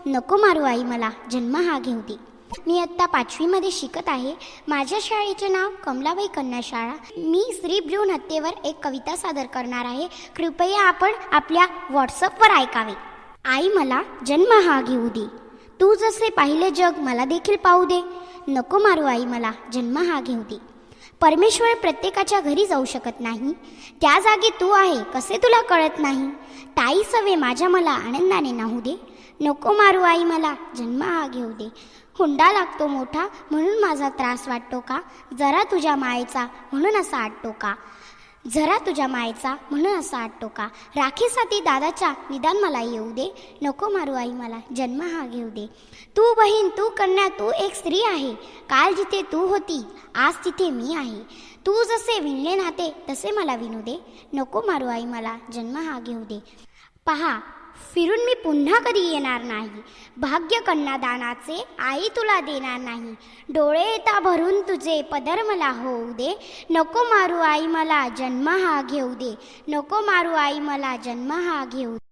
नको मारू आई मला जन्म हा घेऊ दे. मी आत्ता 5वीमध्ये शिकत आहे. माझ्या शाळेचे नाव कमलाबाई कन्या शाळा. मी स्त्री भ्रूण हत्येवर एक कविता सादर करणार आहे. कृपया आपण आपल्या व्हॉट्सअपवर ऐकावे. आई मला जन्म हा घेऊ दे, तू जसे पाहिले जग मला देखील पाहू दे. नको मारू आई मला जन्म हा घेऊ दे. परमेश्वर प्रत्येकाच्या घरी जाऊ शकत नाही, त्या जागी तू आहे कसे तुला कळत नाही. ताई सवे माझ्या मला आनंदाने नाहू दे. नको मारू आई मला जन्म हा घेऊ दे. हुंडा लागतो मोठा म्हणून माझा त्रास वाटतो का, जरा तुझ्या मायेचा म्हणून असा आटतो का, जरा तुझ्या मायेचा म्हणून असा आटतो का. राखीसाठी दादाच्या निदान मला येऊ दे. नको मारू आई मला जन्म हा घेऊ दे. तू बहीण तू कन्या तू एक स्त्री आहे, काल जिथे तू होती आज तिथे मी आहे. तू जसे विणले नाते तसे मला विणू दे. नको मारू आई मला जन्म हा घेऊ दे. पहा फिरून मी पुन्हा कधी येणार नाही, भाग्य कन्यादानाचे आई तुला देणार नाही. डोळे येता भरून तुझे पदर मला होऊ दे. नको मारू आई मला जन्म हा घेऊ दे. नको मारू आई मला जन्म हा घेऊ दे.